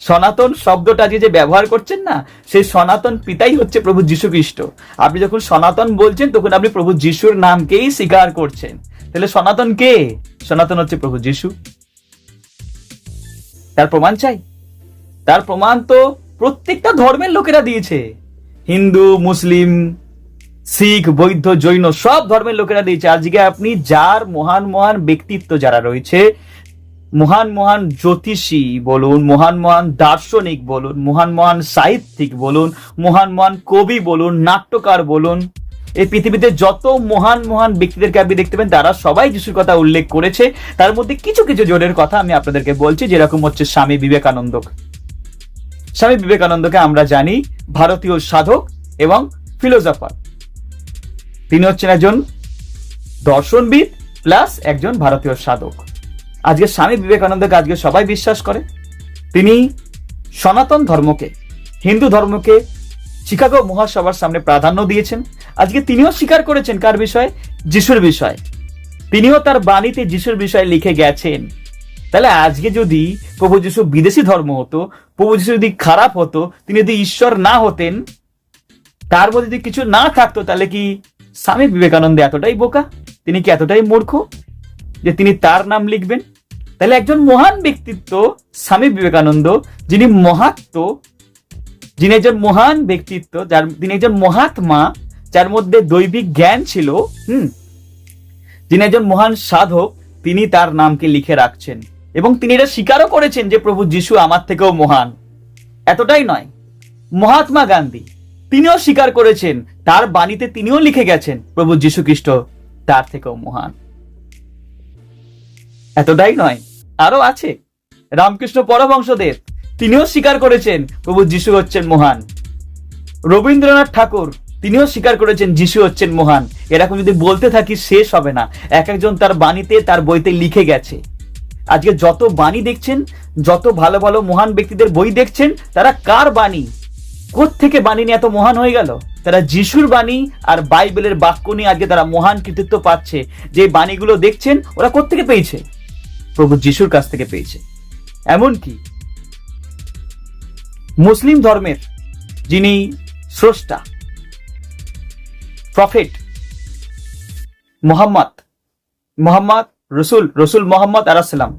Speaker 1: সনাতন শব্দটা যে ব্যবহার করছেন না, সেই সনাতন পিতাই হচ্ছে প্রভু যীশু খ্রিস্ট। আপনি যখন সনাতন বলছেন তখন আপনি প্রভু যীশুর নামকেই স্বীকার করছেন। তাহলে সনাতন কে? সনাতন হচ্ছে প্রভু যীশু। তার প্রমাণ চাই? তার প্রমাণ তো প্রত্যেকটা ধর্মের লোকেরা দিয়েছে। হিন্দু, মুসলিম, শিখ, বৌদ্ধ, জৈন, সব ধর্মের লোকেরা দিয়েছে। আজকে আপনি যার মহান মহান ব্যক্তিত্ব যারা রয়েছে, মহান মহান জ্যোতিষী বলুন, মহান মহান দার্শনিক বলুন, মহান মহান সাহিত্যিক বলুন, মহান মহান কবি বলুন, নাট্যকার বলুন, এই পৃথিবীতে যত মহান মহান ব্যক্তিদেরকে আপনি দেখতে পাবেন, তারা সবাই যিশুর কথা উল্লেখ করেছে। তার মধ্যে কিছু কিছু জনের কথা আমি আপনাদেরকে বলছি, যেরকম হচ্ছে স্বামী বিবেকানন্দ। স্বামী বিবেকানন্দকে আমরা জানি ভারতীয় সাধক এবং ফিলোসফার। তিনি হচ্ছেন একজন দর্শনবিদ প্লাস একজন ভারতীয় সাধক। আজকে স্বামী বিবেকানন্দকে আজকে সবাই বিশ্বাস করে। তিনি সনাতন ধর্মকে, হিন্দু ধর্মকে শিকাগো মহাসভার সামনে প্রাধান্য দিয়েছেন। আজকে তিনিও স্বীকার করেছেন কার বিষয়? যিশুর বিষয়। তিনিও তার বাণীতে যিশুর বিষয়ে লিখে গেছেন। তাহলে আজকে যদি প্রভু যিশু বিদেশি ধর্ম হতো, প্রভু যিশু যদি খারাপ হতো, তিনি যদি ঈশ্বর না হতেন, তার মধ্যে যদি কিছু না থাকতো, তাহলে কি স্বামী বিবেকানন্দ এতটাই বোকা? তিনি কি এতটাই মূর্খ যে তিনি তার নাম লিখবেন? তাহলে একজন মহান ব্যক্তিত্ব স্বামী বিবেকানন্দ, যিনি মহাত্ম, যিনি একজন মহান ব্যক্তিত্ব, তিনি একজন মহাত্মা, যার মধ্যে দৈবিক জ্ঞান ছিল, যিনি একজন মহান সাধক, তিনি তার নামকে লিখে রাখছেন এবং তিনি এটা স্বীকারও করেছেন যে প্রভু যিশু আমার থেকেও মহান। এতটাই নয়, মহাত্মা গান্ধী তিনিও স্বীকার করেছেন, তার বাণীতে তিনিও লিখে গেছেন প্রভু যীশু খ্রিস্ট তার থেকেও মহান। এতটাই নয়, আরো আছে। রামকৃষ্ণ পরমহংসদেব তিনিও স্বীকার করেছেন প্রভু যিশু হচ্ছেন মহান। রবীন্দ্রনাথ ঠাকুর তিনিও স্বীকার করেছেন যিশু হচ্ছেন মহান। এরকম যদি বলতে থাকি শেষ হবে না। এক একজন তার বাণীতে, তার বইতে লিখে গেছে। আজকে যত বাণী দেখছেন, যত ভালো ভালো মহান ব্যক্তিদের বই দেখছেন, তারা কার বাণী? কোত্থেকে বাণী নিয়ে এত মহান হয়ে গেল? তারা যিশুর বাণী আর বাইবেলের বাক্য নিয়ে আজকে তারা মহান কৃতিত্ব পাচ্ছে। যে বাণীগুলো দেখছেন ওরা কোত্থেকে পেয়েছে? প্রভু যিশুর কাছ থেকে পেয়েছে। এমনকি মুসলিম ধর্মের যিনি স্রষ্টা, প্রফেট মোহাম্মদ রসুল মোহাম্মদ আলাইহিসসালাম,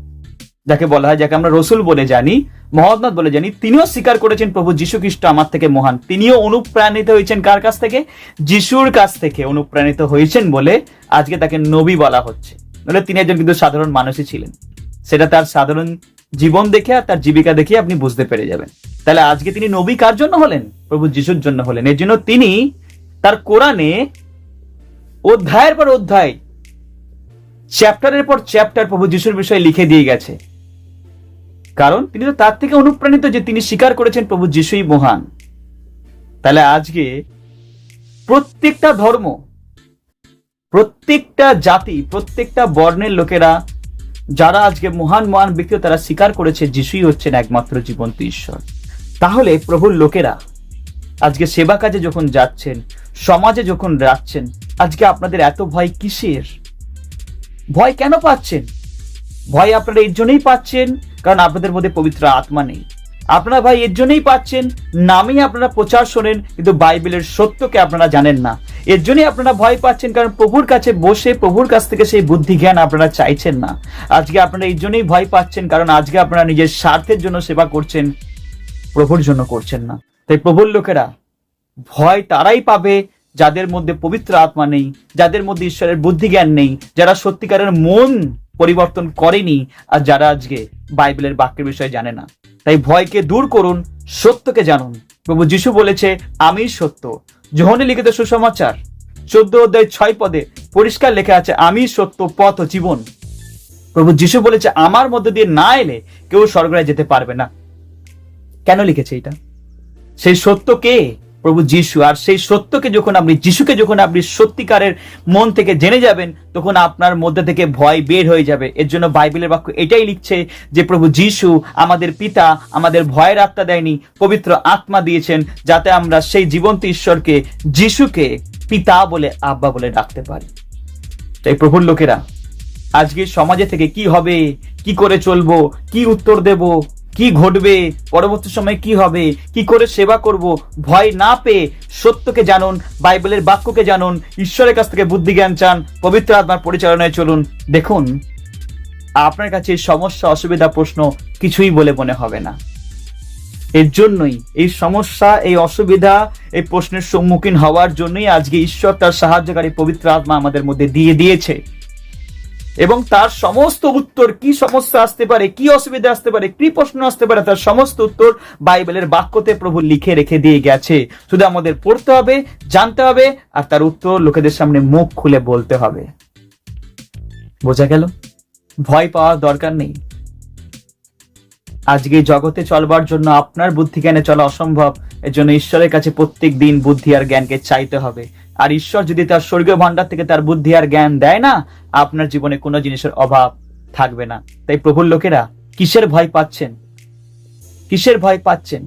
Speaker 1: যাকে বলা হয়, যাকে আমরা রসুল বলে জানি, মহম্মদ বলে জানি, তিনিও স্বীকার করেছেন প্রভু যীশু খ্রিস্ট আমার থেকে মহান। তিনিও অনুপ্রাণিত হয়েছেন কার কাছ থেকে? যিশুর কাছ থেকে অনুপ্রাণিত হয়েছেন বলে আজকে তাকে নবী বলা হচ্ছে। নাহলে তিনি একজন কিন্তু সাধারণ মানুষই ছিলেন। সেটা তার সাধারণ জীবন দেখে আর তার জীবিকা দেখে আপনি বুঝতে পেরে যাবেন। তাহলে আজকে তিনি নবী কার জন্য হলেন? প্রভু যিশুর জন্য হলেন। এর জন্য তিনি তার কোরআনে অধ্যায়ের পর অধ্যায়, চ্যাপ্টারের পর চ্যাপ্টার প্রভু যিশুর বিষয়ে লিখে দিয়ে গেছে। কারণ তিনি তো তার থেকে অনুপ্রাণিত, যে তিনি স্বীকার করেছেন প্রভু যিশুই মহান। তাহলে আজকে প্রত্যেকটা ধর্ম, প্রত্যেকটা জাতি, প্রত্যেকটা বর্ণের লোকেরা যারা আজকে মহান মহান ব্যক্তি, তারা স্বীকার করেছে যিশুই হচ্ছেন একমাত্র জীবন্ত ঈশ্বর। তাহলে প্রভুর লোকেরা আজকে সেবা কাজে যখন যাচ্ছেন, সমাজে যখন যাচ্ছেন, আজকে আপনাদের এত ভয় কিসের? ভয় কেন পাচ্ছেন? ভয় আপনারা এর জন্যই পাচ্ছেন কারণ আপনাদের মধ্যে পবিত্র আত্মা নেই। আপনারা ভয় এর জন্যই পাচ্ছেন, নামেই আপনারা প্রচার শোনেন কিন্তু বাইবেলের সত্যকে আপনারা জানেন না। এর জন্যই আপনারা ভয় পাচ্ছেন কারণ প্রভুর কাছে বসে প্রভুর কাছ থেকে সেই বুদ্ধি জ্ঞান আপনারা চাইছেন না। আজকে আপনারা এই জন্যই ভয় পাচ্ছেন কারণ আজকে আপনারা নিজের স্বার্থের জন্য সেবা করছেন, প্রভুর জন্য করছেন না। তাই প্রভুর লোকেরা ভয় তারাই পাবে যাদের মধ্যে পবিত্র আত্মা নেই, যাদের মধ্যে ঈশ্বরের বুদ্ধি জ্ঞান নেই, যারা সত্যিকারের মন পরিবর্তন করেনি, আর যারা আজকে বাইবেলের বাক্যের বিষয়ে জানে না। তাই ভয়কে দূর করুন, সত্যকে জানুন। প্রভু যিশু বলেছে আমি সত্য। যোহনে লিখিত সুসমাচার 14 অধ্যায় 6 পদে পরিষ্কার লেখা আছে আমি সত্য, পথ ও জীবন। প্রভু যিশু বলেছে আমার মধ্যে দিয়ে না এলে কেউ স্বর্গে যেতে পারবে না। কেন লিখেছে এটা? সেই সত্য কে? প্রভু যিশু। আর সেই সত্যকে যখন আপনি, যিশুকে যখন আপনি সত্যিকারের মন থেকে জেনে যাবেন, তখন আপনার মধ্যে থেকে ভয় বের হয়ে যাবে। এর জন্য বাইবেলের বাক্য এটাই লিখছে যে প্রভু যিশু আমাদের পিতা, আমাদের ভয়ের আত্মা দেয়নি, পবিত্র আত্মা দিয়েছেন, যাতে আমরা সেই জীবন্ত ঈশ্বরকে, যিশুকে পিতা বলে, আব্বা বলে ডাকতে পারি। তাই প্রভুর লোকেরা আজকে সমাজে থেকে কি হবে, কি করে চলবো, কি উত্তর দেব, কি ঘটবে, পরবর্তী সময় কি হবে, কি করে সেবা করব, ভয় না পেয়ে সত্যকে জানুন, বাইবেলের বাক্যকে জানুন, ঈশ্বরের কাছ থেকে বুদ্ধি জ্ঞান চান, পবিত্র আত্মার পরিচালনায় চলুন। দেখুন আপনার কাছে এই সমস্যা, অসুবিধা, প্রশ্ন কিছুই বলে মনে হবে না। এর জন্যই এই সমস্যা, এই অসুবিধা, এই প্রশ্নের সম্মুখীন হওয়ার জন্যই আজকে ঈশ্বর তার সাহায্যকারী পবিত্র আত্মা আমাদের মধ্যে দিয়ে দিয়েছে। এবং তার সমস্ত উত্তর, কি সমস্যা আসতে পারে, কি অসুবিধা আসতে পারে, কি প্রশ্ন আসতে পারে, তার সমস্ত উত্তর বাইবেলের বাক্যতে প্রভু লিখে রেখে দিয়ে গেছে। শুধু আমাদের পড়তে হবে, জানতে হবে, আর তার উত্তর লোকেদের সামনে মুখ খুলে বলতে হবে। বোঝা গেল? ভয় পাওয়ার দরকার নেই। আজকে জগতে চলবার জন্য আপনার বুদ্ধি জ্ঞানে চলা অসম্ভব। এর জন্য ঈশ্বরের কাছে প্রত্যেক দিন বুদ্ধি আর জ্ঞানকে চাইতে হবে। আর ঈশ্বর যদি তার স্বর্গীয় ভান্ডার থেকে তার বুদ্ধি আর জ্ঞান দেয় না, আপনার জীবনে কোনো জিনিসের অভাব থাকবে না। তাই প্রভুর লোকেরা কিসের ভয় পাচ্ছেন? কিসের ভয় পাচ্ছেন?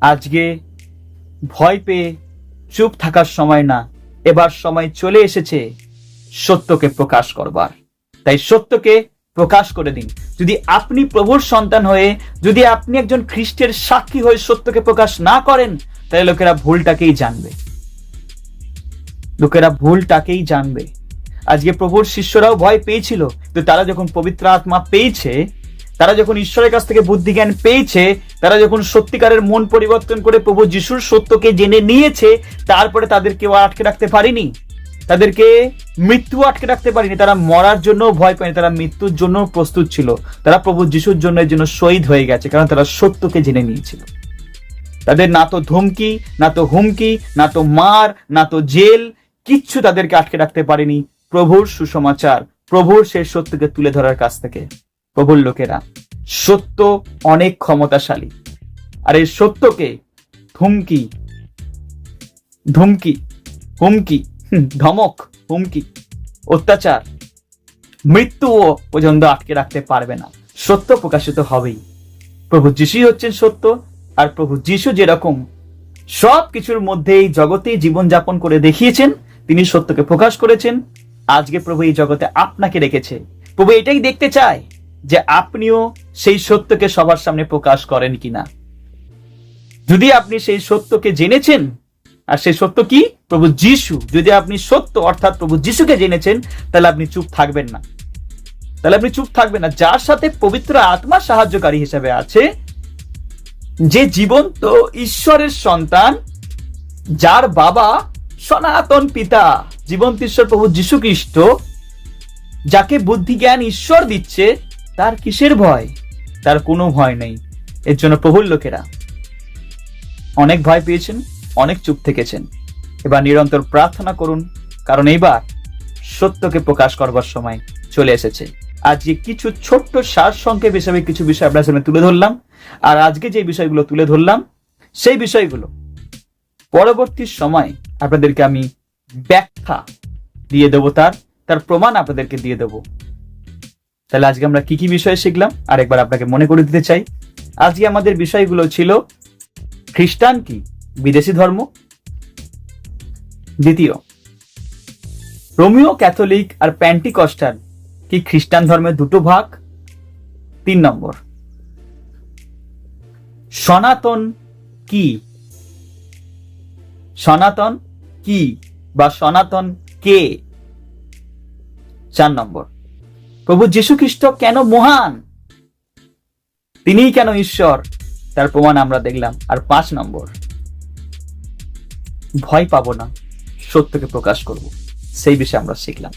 Speaker 1: আজকে ভয় পেয়ে চুপ থাকার সময় না, এবার সময় চলে এসেছে সত্যকে প্রকাশ করবার। তাই সত্যকে প্রকাশ করে দিন। যদি আপনি প্রভুর সন্তান হয়ে, যদি আপনি একজন খ্রিস্টের সাক্ষী হয়ে সত্যকে প্রকাশ না করেন, তাহলে লোকেরা ভুলটাকেই জানবে। লোকেরা ভুলটাকেই জানবে। আজকে প্রভুর শিষ্যরাও ভয় পেয়েছিল, তো তারা যখন পবিত্র আত্মা পেয়েছে, তারা যখন ঈশ্বরের কাছ থেকে বুদ্ধি জ্ঞান পেয়েছে, তারা যখন সত্যিকারের মন পরিবর্তন করে প্রভু যিশুর সত্যকে জেনে নিয়েছে, তারপরে তাদের কেউ আটকে রাখতে পারেনি। তাদেরকে মৃত্যু আটকে রাখতে পারেনি। তারা মরার জন্য ভয় পায়নি, তারা মৃত্যুর জন্য প্রস্তুত ছিল। তারা প্রভু যিশুর জন্য এর জন্য শহীদ হয়ে গেছে, কারণ তারা সত্যকে জেনে নিয়েছিল। তাদের না তো ধমকি, না তো হুমকি, না তো মার, না তো জেল, কিচ্ছু তাদেরকে আটকে রাখতে পারেনি প্রভুর সুসমাচার, প্রভুর সেই সত্যকে তুলে ধরার কাছ থেকে। প্রভুর লোকেরা, সত্য অনেক ক্ষমতাশালী, আর এই সত্যকে ধমকি, হুমকি, ধমক, হুমকি, অত্যাচার, মৃত্যুও পর্যন্ত আটকে রাখতে পারবে না। সত্য প্রকাশিত হবেই। প্রভু যিশুই হচ্ছেন সত্য, আর প্রভু যিশু যেরকম সব কিছুর মধ্যে এই জগতে জীবনযাপন করে দেখিয়েছেন, তিনি সত্যকে প্রকাশ করেছেন। আজকে প্রভু এই জগতে আপনাকে রেখেছে। প্রভু এটাই দেখতে চায় যে আপনিও সেই সত্যকে সবার সামনে প্রকাশ করেন কিনা। যদি আপনি সেই সত্যকে জেনেছেন, আর সেই সত্য কি? প্রভু যিশু। যদি আপনি সত্য অর্থাৎ প্রভু যিশুকে জেনেছেন, তাহলে আপনি চুপ থাকবেন না। যার সাথে পবিত্র আত্মা সাহায্যকারী হিসেবে আছে, যে জীবন্ত ঈশ্বরের সন্তান, যার বাবা সনাতন পিতা জীবন্ত ঈশ্বর প্রভু যিশু খ্রিস্ট, যাকে বুদ্ধি জ্ঞান ঈশ্বর দিচ্ছে, তার কিসের ভয়? তার কোনো ভয় নেই। এর জন্য প্রভুর লোকেরা অনেক ভয় পেয়েছেন, অনেক চুপ থেকেছেন। এবার নিরন্তর প্রার্থনা করুন, কারণ এইবার সত্যকে প্রকাশ করবার সময় চলে এসেছে। আজকে কিছু ছোট্ট সার সংক্ষেপ হিসেবে কিছু বিষয় আপনার সামনে তুলে ধরলাম। আর আজকে যে বিষয়গুলো তুলে ধরলাম, সেই বিষয়গুলো পরবর্তী সময় আপনাদেরকে আমি ব্যাখ্যা দিয়ে দেবো, তার প্রমাণ আপনাদেরকে দিয়ে দেবো। তাহলে আজকে আমরা কি কি বিষয় শিখলাম আর একবার আপনাকে মনে করে দিতে চাই। আজকে আমাদের বিষয়গুলো ছিল খ্রিস্টান কি বিদেশি ধর্ম, দ্বিতীয় রোমীয় ক্যাথলিক আর প্যান্টিকস্টাল কি খ্রিস্টান ধর্মের দুটো ভাগ, 3 নম্বর সনাতন কি, সনাতন কি বা সনাতন কে, 4 নম্বর প্রভু যীশু খ্রিস্ট কেন মহান, তিনিই কেন ঈশ্বর, তার প্রমাণ আমরা দেখলাম। আর 5 নম্বর ভয় পাবো না, সত্যকে প্রকাশ করব, সেই বিষয়ে আমরা শিখলাম।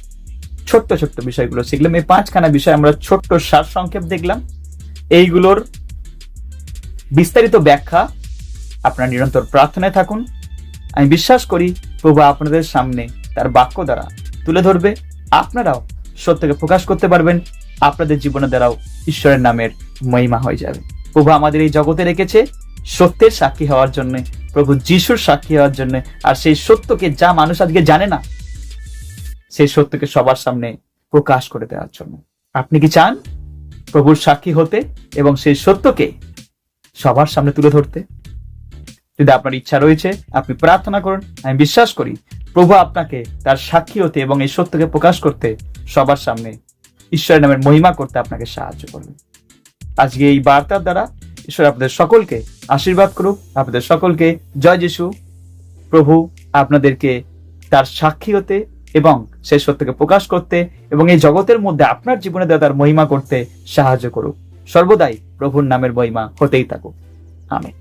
Speaker 1: ছোট্ট ছোট্ট বিষয়গুলো শিখলাম। এই 5খানা বিষয় আমরা ছোট্ট সার সংক্ষেপ দেখলাম। এইগুলোর বিস্তারিত ব্যাখ্যা আপনারা নিরন্তর প্রার্থনায় থাকুন। আমি বিশ্বাস করি প্রভু আপনাদের সামনে তার বাক্য দ্বারা তুলে ধরবে, আপনারাও সত্যকে প্রকাশ করতে পারবেন। আপনাদের জীবনের দ্বারাও ঈশ্বরের নামের মহিমা হয়ে যাবে। প্রভু আমাদের এই জগতে রেখেছে সত্যের সাক্ষী হওয়ার জন্য, প্রভু যিশুর সাক্ষী হওয়ার জন্য, আর সেই সত্যকে যা মানুষ আজকে জানে না, সেই সত্যকে সবার সামনে প্রকাশ করে দেওয়ার জন্য। আপনি কি চান প্রভুর সাক্ষী হতে এবং সেই সত্যকে সবার সামনে তুলে ধরতে? যদি আপনার ইচ্ছা রয়েছে, আপনি প্রার্থনা করুন। আমি বিশ্বাস করি প্রভু আপনাকে তার সাক্ষী হতে এবং এই সত্যকে প্রকাশ করতে, সবার সামনে ঈশ্বরের নামের মহিমা করতে আপনাকে সাহায্য করবে। আজকে এই বার্তার দ্বারা ঈশ্বর আপনাদের সকলকে আশীর্বাদ করুক, আপনাদের সকলকে জয় যিশু। প্রভু আপনাদেরকে তার সাক্ষী হতে এবং সেই সত্যকে প্রকাশ করতে এবং এই জগতের মধ্যে আপনার জীবনে তার মহিমা করতে সাহায্য করুক। সর্বদাই প্রভুর নামের মহিমা হতেই থাকুক। আমেন।